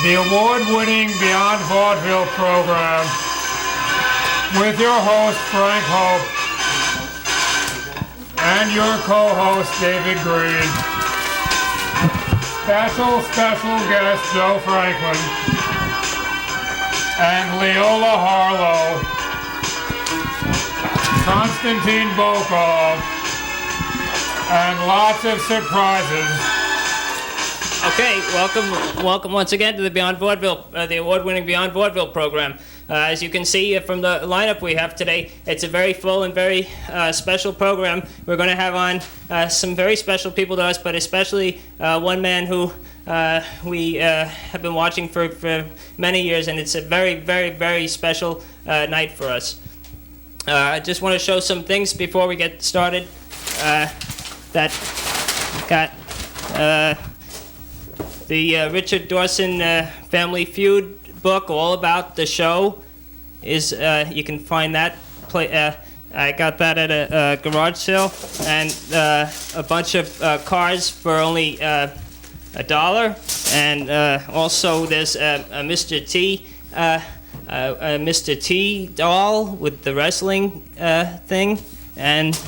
the award-winning Beyond Vaudeville program with your host, Frank Hope, and your co-host, David Green. Special guest, Joe Franklin, and Leola Harlow, Konstantin Bokov, and lots of surprises. Okay, welcome once again to the Beyond Vaudeville, the award-winning Beyond Vaudeville program. As you can see from the lineup we have today, it's a very full and very special program. We're going to have on some very special people to us, but especially one man who we have been watching for many years, and it's a very special night for us. I just want to show some things before we get started that got the Richard Dawson Family Feud book, all about the show, is you can find that. I got that at a garage sale, and a bunch of cars for only $1. And also there's a Mr. T, a Mr. T doll with the wrestling thing, and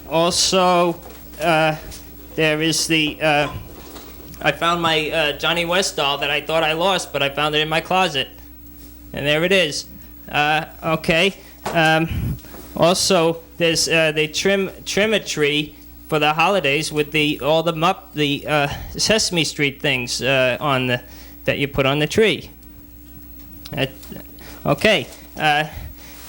also there is the. I found my Johnny West doll that I thought I lost, but I found it in my closet. And there it is. Okay. Also, there's they trim a tree for the holidays with the Sesame Street things that you put on the tree. Okay.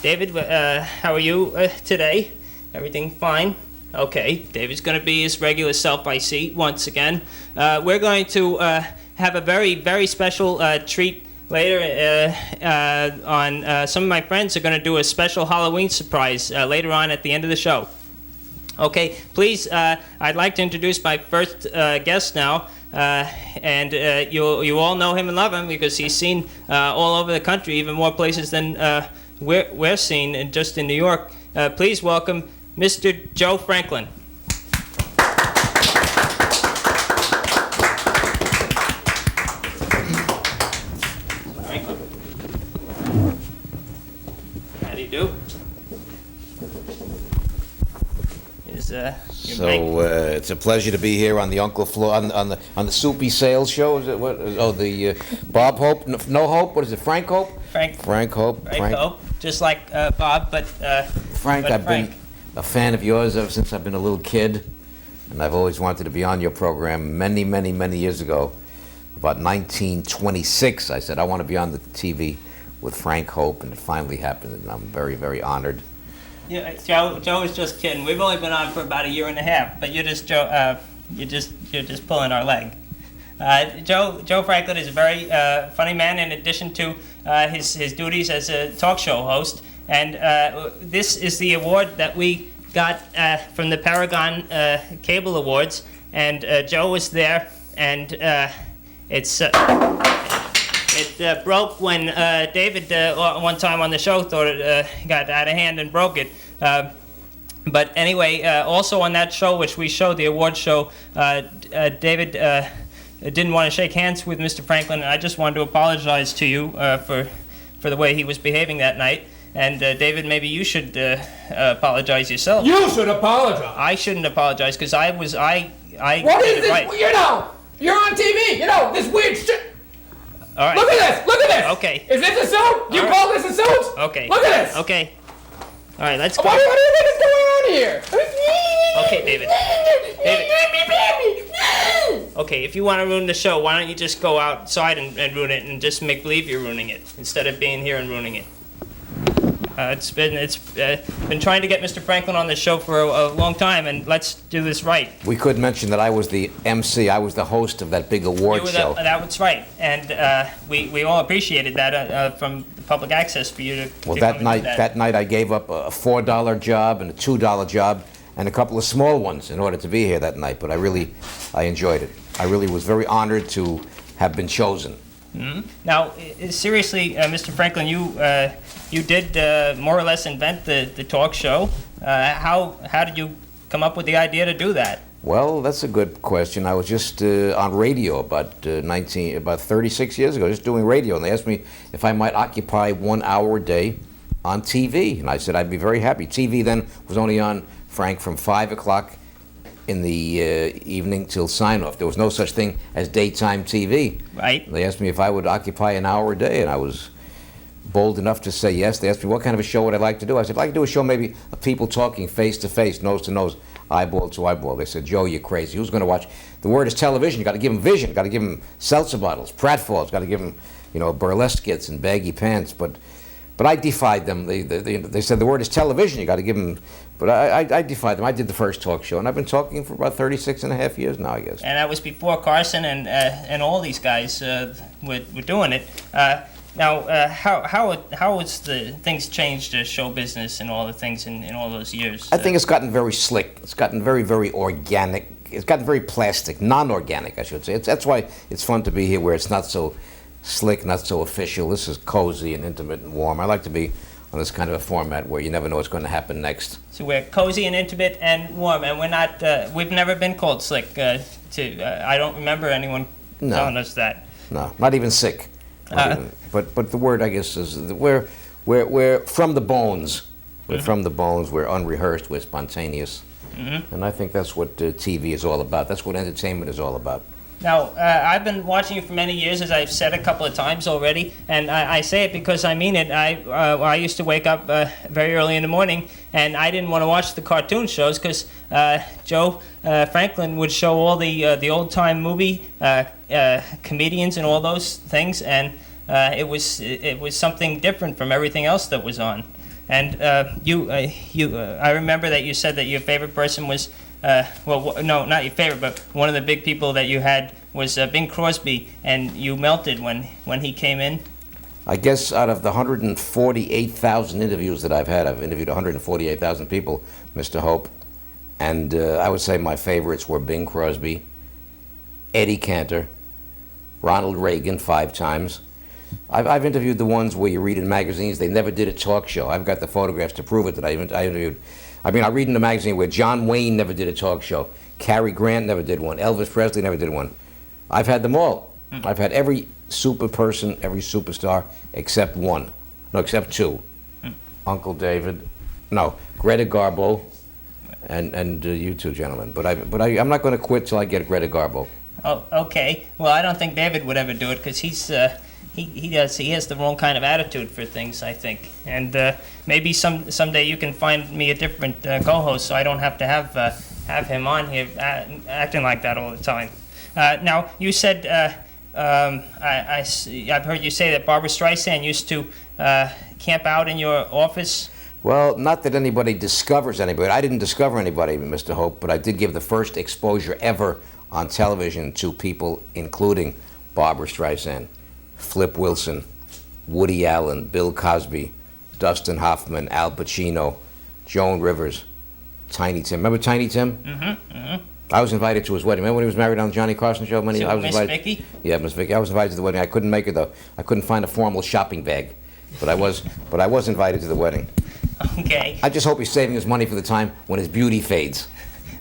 David, how are you today? Everything fine? Okay, David's going to be his regular self, I see, once again. We're going to have a very special treat later on. Some of my friends are going to do a special Halloween surprise later on at the end of the show. Okay, please, I'd like to introduce my first guest now. And you all know him and love him because he's seen all over the country, even more places than we're seen, and just in New York. Please welcome Mr. Joe Franklin. How do you do? It's a pleasure to be here on the Uncle Flo on the Soupy Sales show. Is it what? Oh, the Bob Hope, no Hope. What is it? Frank Hope. Frank Hope. Just like Bob, but Frank. I've been a fan of yours ever since I've been a little kid, and I've always wanted to be on your program many years ago. About 1926, I said, I want to be on the TV with Frank Hope, and it finally happened, and I'm very honored. Yeah, Joe is just kidding. We've only been on for about a year and a half, but you're just pulling our leg. Joe Franklin is a very funny man, in addition to his duties as a talk show host. And this is the award that we got from the Paragon Cable Awards, and Joe was there, and it broke when David one time on the show thought it got out of hand and broke it. But anyway, also on that show, which we showed, the award show, David didn't want to shake hands with Mr. Franklin, and I just wanted to apologize to you for the way he was behaving that night. And David, maybe you should apologize yourself. You should apologize. I shouldn't apologize because I What is this? Right. You're on TV. This weird shit. All right. Look at this. Okay. Is this a suit? You call this a suit? Okay. Look at this. Okay. All right, let's go. What do you think is going on here? Okay, David. Okay, if you want to ruin the show, why don't you just go outside and ruin it and just make believe you're ruining it instead of being here and ruining it? It's been trying to get Mr. Franklin on the show for a long time, and let's do this right. We could mention that I was the MC. I was the host of that big award show. That was right, and we all appreciated that from the public access for you to. Well, that night I gave up a $4 job and a $2 job and a couple of small ones in order to be here that night. But I enjoyed it. I really was very honored to have been chosen. Mm-hmm. Now, seriously, Mr. Franklin, you did more or less invent the talk show. How did you come up with the idea to do that? Well, that's a good question. I was just on radio about 36 years ago, just doing radio, and they asked me if I might occupy 1 hour a day on TV, and I said I'd be very happy. TV then was only on, Frank, from 5 o'clock in the evening till sign-off. There was no such thing as daytime TV. Right. They asked me if I would occupy an hour a day, and I was bold enough to say yes. They asked me what kind of a show would I like to do. I said, I'd like to do a show maybe of people talking face to face, nose to nose, eyeball to eyeball. They said, Joe, you're crazy. Who's going to watch? The word is television. You got to give them vision. You got to give them seltzer bottles, pratfalls. Got to give them, burlesque skits and baggy pants. But I defied them. They said the word is television. You got to give them. But I defied them. I did the first talk show, and I've been talking for about 36 and a half years now, I guess. And that was before Carson and all these guys were doing it. Now, how has the things changed show business and all the things in all those years? I think it's gotten very slick. It's gotten very, very organic. It's gotten very plastic, non-organic, I should say. That's why it's fun to be here, where it's not so slick, not so official. This is cozy and intimate and warm. I like to be on this kind of a format where you never know what's going to happen next. So we're cozy and intimate and warm, and we're not. We've never been called slick. I don't remember anyone telling us that. No, not even sick. But the word, I guess, is we're from the bones. We're from the bones. We're unrehearsed. We're spontaneous. Mm-hmm. And I think that's what TV is all about. That's what entertainment is all about. Now, I've been watching you for many years, as I've said a couple of times already, and I say it because I mean it. I used to wake up very early in the morning, and I didn't want to watch the cartoon shows because Joe Franklin would show all the old-time movie comedians and all those things, and it was something different from everything else that was on. And I remember that you said that your favorite person was. No, not your favorite, but one of the big people that you had was Bing Crosby, and you melted when he came in. I guess out of the 148,000 interviews that I've had, I've interviewed 148,000 people, Mr. Hope, and I would say my favorites were Bing Crosby, Eddie Cantor, Ronald Reagan 5 times. I've interviewed the ones where you read in magazines, they never did a talk show. I've got the photographs to prove it that I interviewed. I read in the magazine where John Wayne never did a talk show, Cary Grant never did one, Elvis Presley never did one. I've had them all. Mm. I've had every super person, every superstar, except one. No, except 2. Mm. Uncle David, no, Greta Garbo, and you two gentlemen. But I'm not going to quit till I get Greta Garbo. Oh, okay. Well, I don't think David would ever do it because he's. He has the wrong kind of attitude for things, I think, and maybe someday you can find me a different co-host, so I don't have to have him on here acting like that all the time. Now you said I've heard you say that Barbra Streisand used to camp out in your office. Well, not that anybody discovers anybody. I didn't discover anybody, Mr. Hope, but I did give the first exposure ever on television to people, including Barbra Streisand, Flip Wilson, Woody Allen, Bill Cosby, Dustin Hoffman, Al Pacino, Joan Rivers, Tiny Tim. Remember Tiny Tim? Mm-hmm. Mm-hmm. I was invited to his wedding. Remember when he was married on the Johnny Carson show? I was Miss Vicky? Yeah, Miss Vicky. I was invited to the wedding. I couldn't make it though. I couldn't find a formal shopping bag, but I was invited to the wedding. Okay. I just hope he's saving his money for the time when his beauty fades.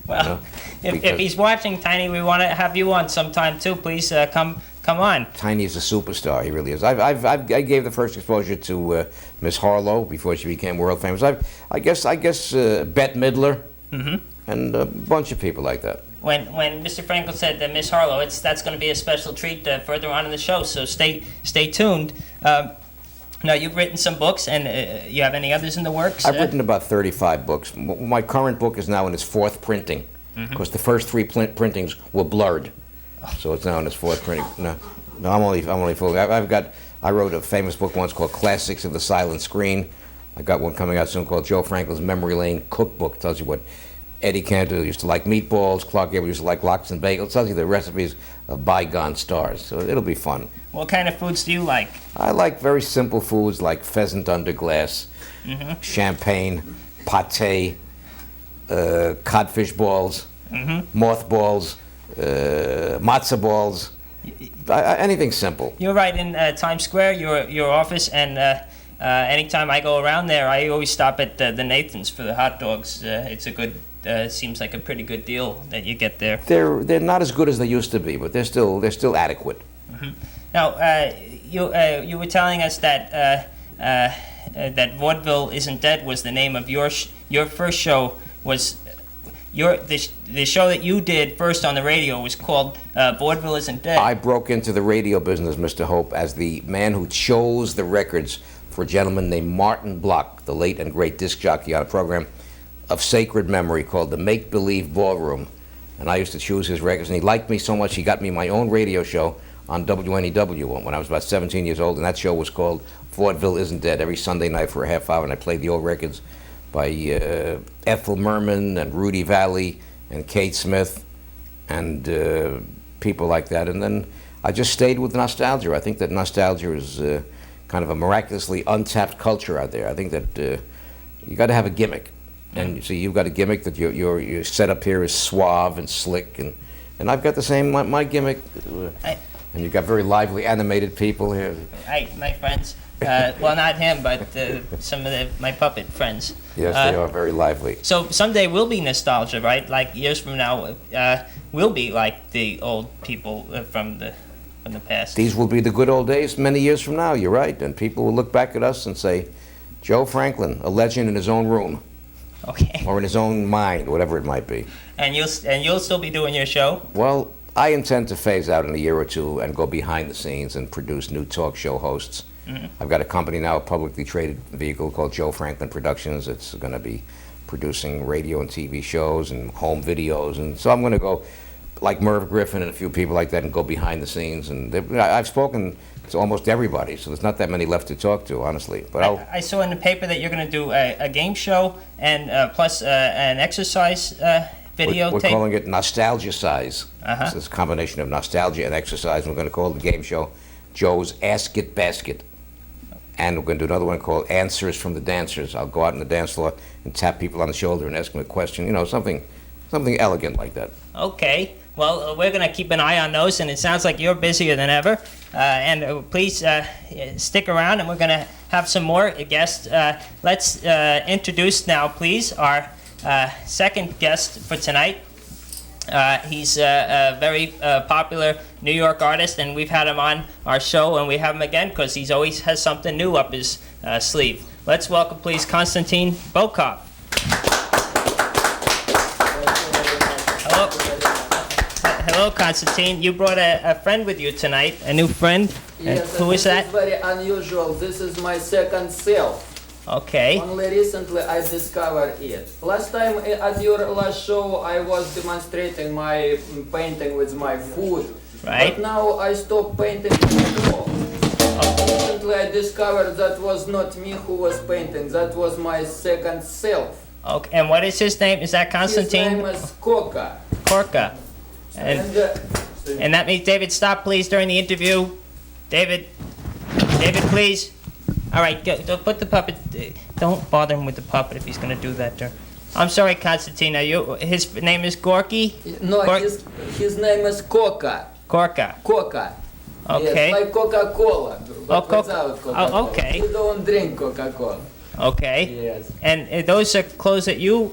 Well, if he's watching, Tiny, we want to have you on sometime too. Please come on. Tiny is a superstar. He really is. I gave the first exposure to Miss Harlow before she became world famous. I guess Bette Midler, mm-hmm. and a bunch of people like that. When Mr. Frankel said that Miss Harlow, that's going to be a special treat further on in the show. So stay tuned. Now, you've written some books, and you have any others in the works? I've written about 35 books. My current book is now in its 4th printing, because the first 3 printings were blurred, so it's now in its 4th printing. No, I'm only fooling. I wrote a famous book once called Classics of the Silent Screen. I got one coming out soon called Joe Frankel's Memory Lane Cookbook. It tells you what Eddie Cantor used to like meatballs, Clark Gable used to like lox and bagels. It tells you the recipes of bygone stars, so it'll be fun. What kind of foods do you like? I like very simple foods like pheasant under glass, mm-hmm. champagne, pate, codfish balls, mm-hmm. mothballs, matzo balls, anything simple. You're right in Times Square, your office, and anytime I go around there, I always stop at the Nathan's for the hot dogs. It's a good, seems like a pretty good deal that you get there. They're not as good as they used to be, but they're still adequate. Now, you were telling us that that Vaudeville Isn't Dead was the name of your first show. Was the show that you did first on the radio was called Vaudeville Isn't Dead? I broke into the radio business, Mr. Hope, as the man who chose the records for a gentleman named Martin Block, the late and great disc jockey, on a program of sacred memory called the Make Believe Ballroom. And I used to choose his records, and he liked me so much he got me my own radio show on WNEW when I was about 17 years old, and that show was called Vaudeville Isn't Dead, every Sunday night for a half hour, and I played the old records by Ethel Merman and Rudy Valley and Kate Smith and people like that. And then I just stayed with nostalgia. I think that nostalgia is kind of a miraculously untapped culture out there. I think that you got to have a gimmick. And so you've got a gimmick that your setup here is suave and slick, and I've got the same, my gimmick. And you've got very lively, animated people here. My friends. Well, not him, but some of my puppet friends. Yes, they are very lively. So someday we'll be nostalgia, right? Like years from now, we'll be like the old people from the past. These will be the good old days many years from now, you're right. And people will look back at us and say, Joe Franklin, a legend in his own room. Okay. Or in his own mind, whatever it might be. And you'll still be doing your show? Well, I intend to phase out in a year or two and go behind the scenes and produce new talk show hosts. Mm-hmm. I've got a company now, a publicly traded vehicle called Joe Franklin Productions. It's going to be producing radio and TV shows and home videos. And so I'm going to go, like Merv Griffin and a few people like that, and go behind the scenes. And I've spoken to almost everybody, so there's not that many left to talk to, honestly. But I saw in the paper that you're going to do a game show and plus an exercise videotape. We're calling it Nostalgia Size. So it's a combination of nostalgia and exercise. We're going to call the game show Joe's Ask It Basket. And we're going to do another one called Answers from the Dancers. I'll go out on the dance floor and tap people on the shoulder and ask them a question. You know, something elegant like that. Okay. Well, we're going to keep an eye on those, and it sounds like you're busier than ever. And please stick around, and we're going to have some more guests. Let's introduce now, please, our second guest for tonight. He's a very popular New York artist, and we've had him on our show, and we have him again because he always has something new up his sleeve. Let's welcome, please, Konstantin Bokov. Hello. Hello, Constantine. You brought a friend with you tonight, a new friend. Yes, who is that? It's very unusual. This is my second self. Okay. Only recently I discovered it. Last time at your last show I was demonstrating my painting with my foot. Right. But now I stopped painting at all. Recently I discovered that was not me who was painting. That was my second self. Okay. And what is his name? Is that Constantine? His name is Koka. Korka. And that means, David, stop please during the interview. David, please. All right, don't put the puppet. Don't bother him with the puppet if he's going to do that. I'm sorry, Konstantin. His name is Gorky? No, his name is Koka. Korka. Koka. Okay. Yes, like Coca-Cola, but without Coca-Cola. Oh, okay. You don't drink Coca-Cola. Okay. Yes. And those are clothes that you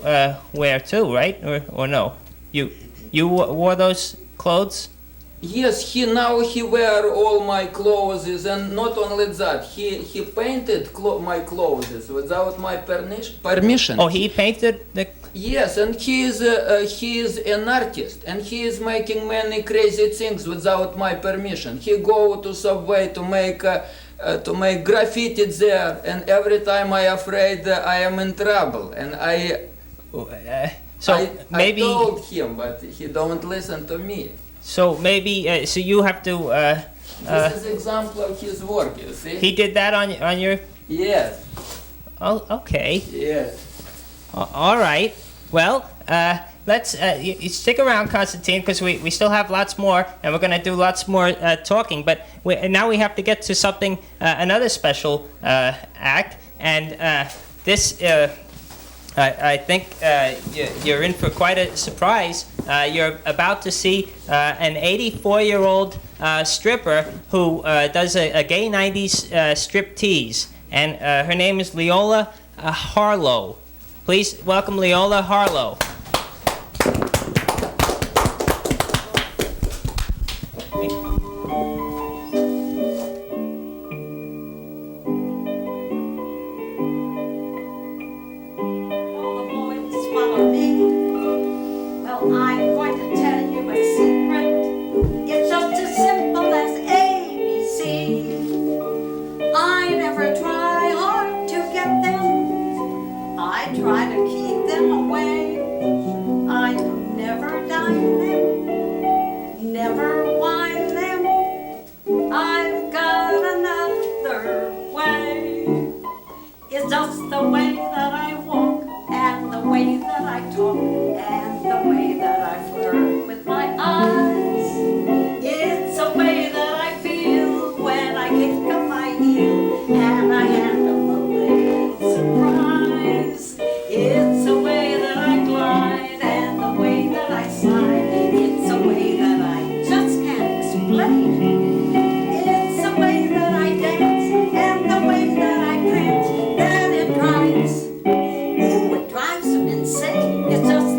wear too, right? Or no? You wore those clothes? Yes, he wear all my clothes, and not only that, he painted my clothes without my permission. Oh, he painted the. Yes, and he is an artist, and he is making many crazy things without my permission. He go to subway to make graffiti there, and every time I afraid I am in trouble, and I told him, but he don't listen to me. So maybe so you have to. This is example of his work. You see. He did that on your. Yes. Oh, okay. Yes. All right. Well, let's you stick around, Constantine, because we still have lots more, and we're going to do lots more talking. But now we have to get to something, another special act, and this. I think you're in for quite a surprise. You're about to see an 84-year-old stripper who does a gay 90s strip tease. and her name is Leola Harlow. Please welcome Leola Harlow. It drives them insane. It's just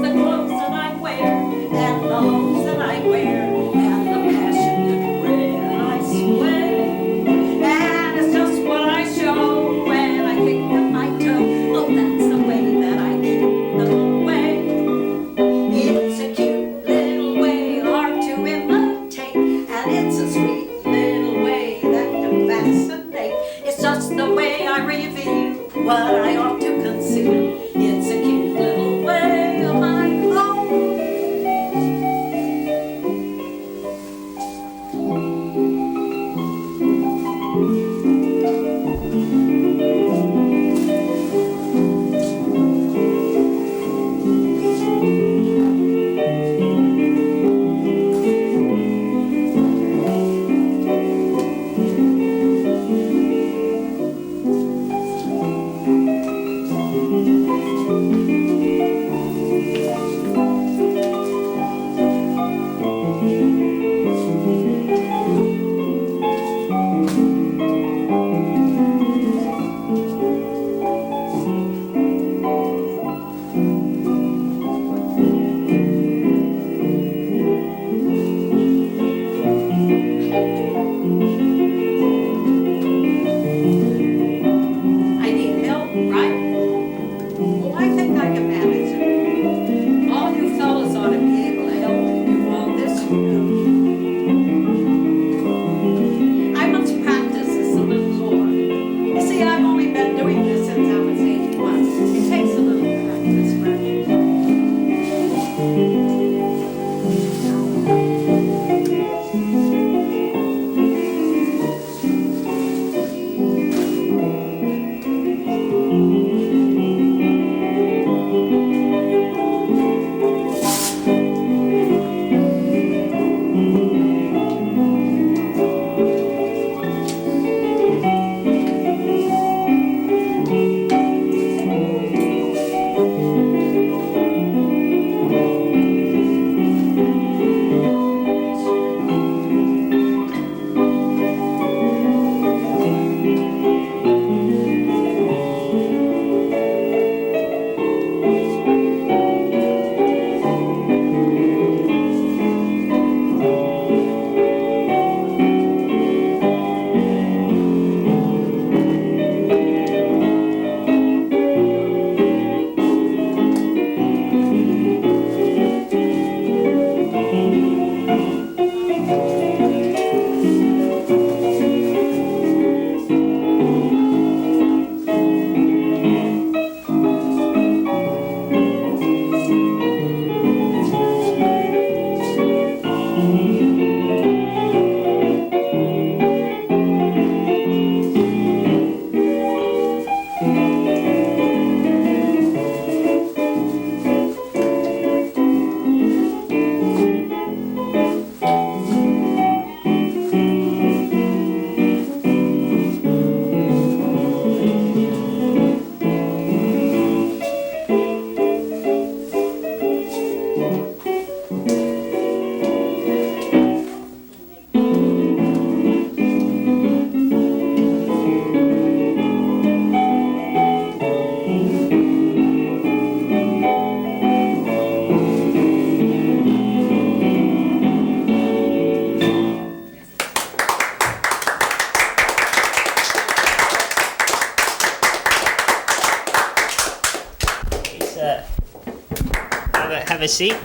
have a seat.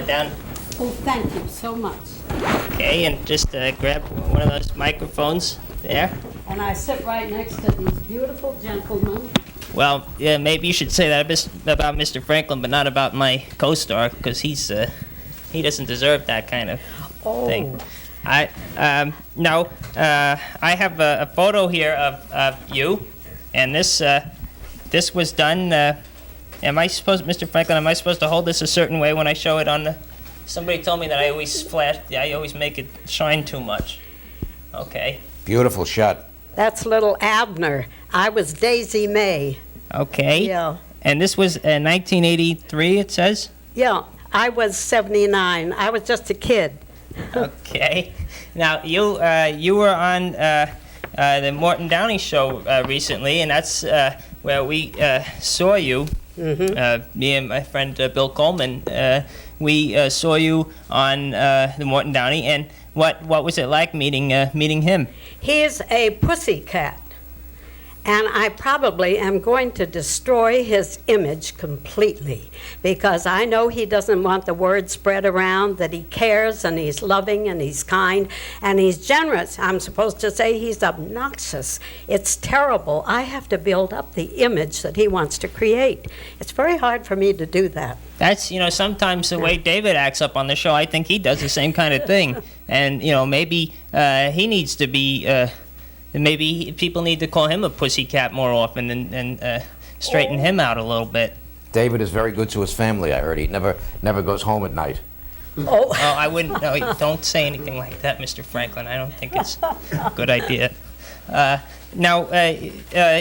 Down. Oh, thank you so much. Okay, and just grab one of those microphones there. And I sit right next to these beautiful gentlemen. Well, yeah, maybe you should say that about Mr. Franklin, but not about my co-star, because he doesn't deserve that kind of thing. I have a photo here of you, and this was done. Mr. Franklin, am I supposed to hold this a certain way when I show it on the? Somebody told me that I always make it shine too much. Okay. Beautiful shot. That's little Abner. I was Daisy May. Okay. Yeah. And this was 1983, it says? Yeah, I was 79. I was just a kid. Okay. Now, you were on the Morton Downey show recently, and that's where we saw you. Mm-hmm. Me and my friend Bill Coleman, we saw you on the Morton Downey, and what was it like meeting him? He's a pussycat. And I probably am going to destroy his image completely because I know he doesn't want the word spread around that he cares and he's loving and he's kind and he's generous. I'm supposed to say he's obnoxious. It's terrible. I have to build up the image that he wants to create. It's very hard for me to do that. That's, sometimes the way David acts up on the show, I think he does the same kind of thing. And, maybe he needs to be... maybe people need to call him a pussycat more often and straighten him out a little bit. David is very good to his family, I heard. He never goes home at night. Oh, I wouldn't. No, don't say anything like that, Mr. Franklin. I don't think it's a good idea. Now,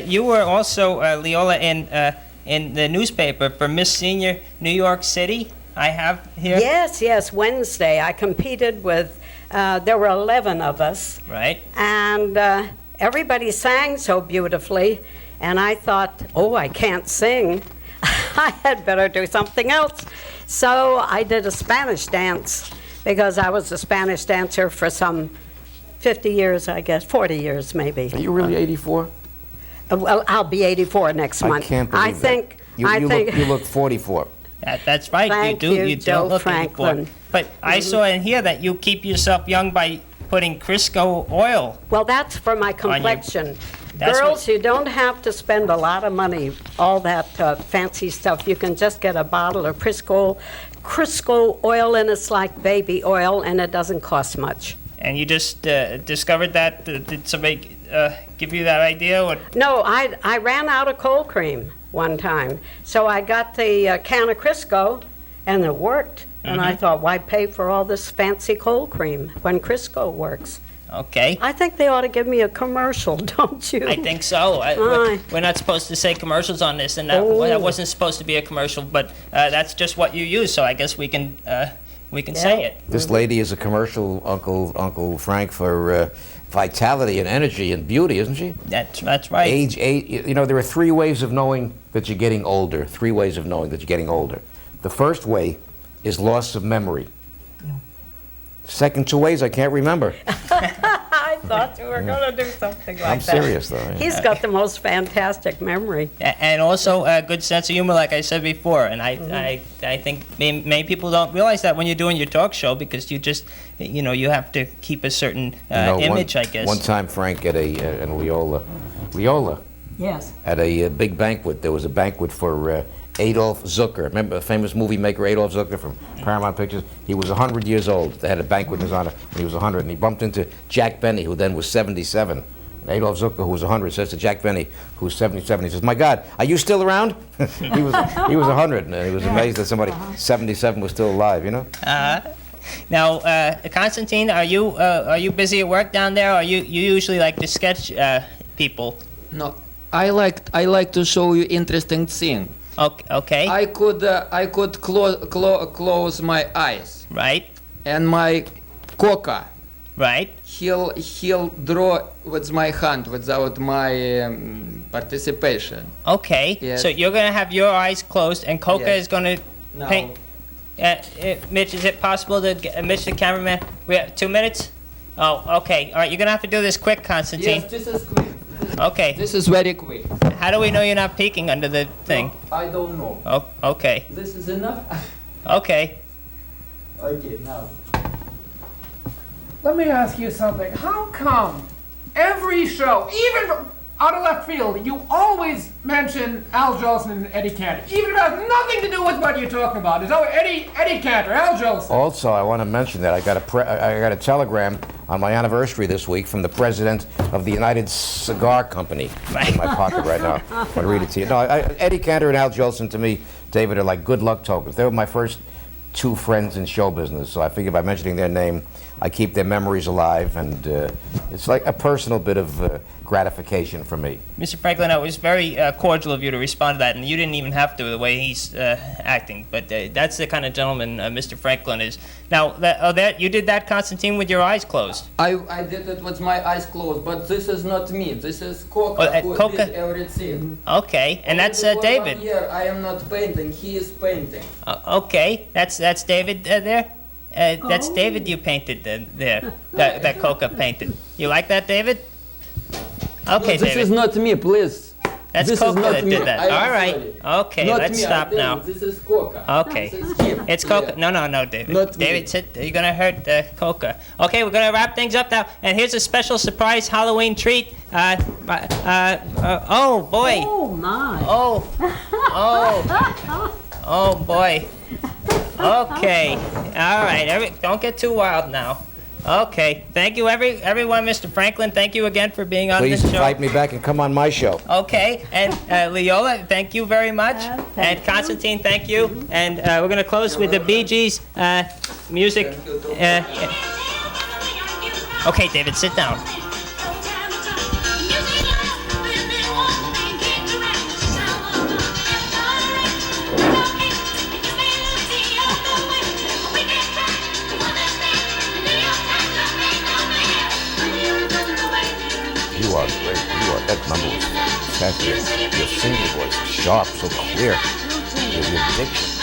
you were also, Leola, in the newspaper for Miss Senior New York City, I have here. Yes, Wednesday. I competed with, there were 11 of us. Right. And everybody sang so beautifully, and I thought, I can't sing. I had better do something else. So I did a Spanish dance because I was a Spanish dancer for some 50 years, I guess, 40 years maybe. Are you really 84? Well, I'll be 84 next month. I can't believe that. You look 44. That's right. Thank you do. you, don't look Franklin. 84. But I saw in here that you keep yourself young by putting Crisco oil. Well, that's for my complexion. That's Girls, you don't have to spend a lot of money, all that fancy stuff. You can just get a bottle of Crisco oil, and it's like baby oil, and it doesn't cost much. And you just discovered that? Did somebody give you that idea? Or? No, I ran out of cold cream one time. So I got the can of Crisco, and it worked. And I thought, why pay for all this fancy cold cream when Crisco works? Okay. I think they ought to give me a commercial, don't you? I think so. We're not supposed to say commercials on this, and that wasn't supposed to be a commercial, but that's just what you use, so I guess we can say it. This lady is a commercial, Uncle Frank, for vitality and energy and beauty, isn't she? That's right. Age, there are 3 ways of knowing that you're getting older. 3 ways of knowing that you're getting older. The first way is loss of memory. Second 2 ways, I can't remember. I thought you were going to do something like that. I'm serious, though. Yeah. He's got the most fantastic memory. And also a good sense of humor, like I said before. And I think many people don't realize that when you're doing your talk show, because you just, you have to keep a certain image, I guess. One time, Frank, at in Leola, Yes. at a big banquet, there was a banquet for Adolf Zucker. Remember the famous movie maker Adolf Zucker from Paramount Pictures? He was 100 years old. They had a banquet in his honor when he was 100, and he bumped into Jack Benny, who then was 77. And Adolf Zucker, who was 100, says to Jack Benny, who was 77, he says, "My God, are you still around?" he was 100, and he was amazed that somebody 77 was still alive. Now, Constantine, are you busy at work down there, or you usually like to sketch people? No, I like to show you interesting thing. Okay. I could close my eyes. Right. And my coca. Right. He'll draw with my hand without my participation. Okay. Yes. So you're gonna have your eyes closed, and Coca is gonna paint. Mitch, is it possible to Mitch, the cameraman? We have 2 minutes. Oh, okay. All right. You're gonna have to do this quick, Constantine. Yes, this is quick. Okay. This is very quick. How do we know you're not peeking under the thing? I don't know. Oh, okay. This is enough? Okay. Okay, now. Let me ask you something. How come every show, even out of left field, you always mention Al Jolson and Eddie Cantor, even if it has nothing to do with what you're talking about? It's always Eddie Cantor, Al Jolson. Also, I want to mention that I got a telegram on my anniversary this week from the president of the United Cigar Company in my pocket right now. I want to read it to you. No, Eddie Cantor and Al Jolson, to me, David, are like good luck tokens. They were my first two friends in show business, so I figure by mentioning their name, I keep their memories alive, and it's like a personal bit of gratification for me. Mr. Franklin, it was very cordial of you to respond to that, and you didn't even have to the way he's acting. But that's the kind of gentleman Mr. Franklin is. Now, you did that, Constantine, with your eyes closed. I did it with my eyes closed, but this is not me. This is Coca who Coca? did everything. Okay, and that's Only for David. 1 year I am not painting. He is painting. Okay, that's David there. That's David you painted there. That Coca painted. You like that, David? Okay, No, this David. is not me, please. That's this Coca is not that me. did that. I am All right. sorry. Okay, Not let's me, I stop tell now. you, this is Coca. Okay. This is him. It's Coca. Yeah. No, David. Not me. David, sit. You're gonna hurt Coca. Okay, we're gonna wrap things up now. And here's a special surprise Halloween treat. Oh boy. Oh, my. Oh boy. Okay. All right. Don't get too wild now. Okay. Thank you, everyone. Mr. Franklin, thank you again for being on Please this show. invite me back and come on my show. Okay, and Leola, thank you very much. thank And you. Constantine, thank you. And we're going to close with the Bee Gees music. Okay, David, sit down. You are great. That number was fantastic. Your singing voice is sharp, so clear. Your diction.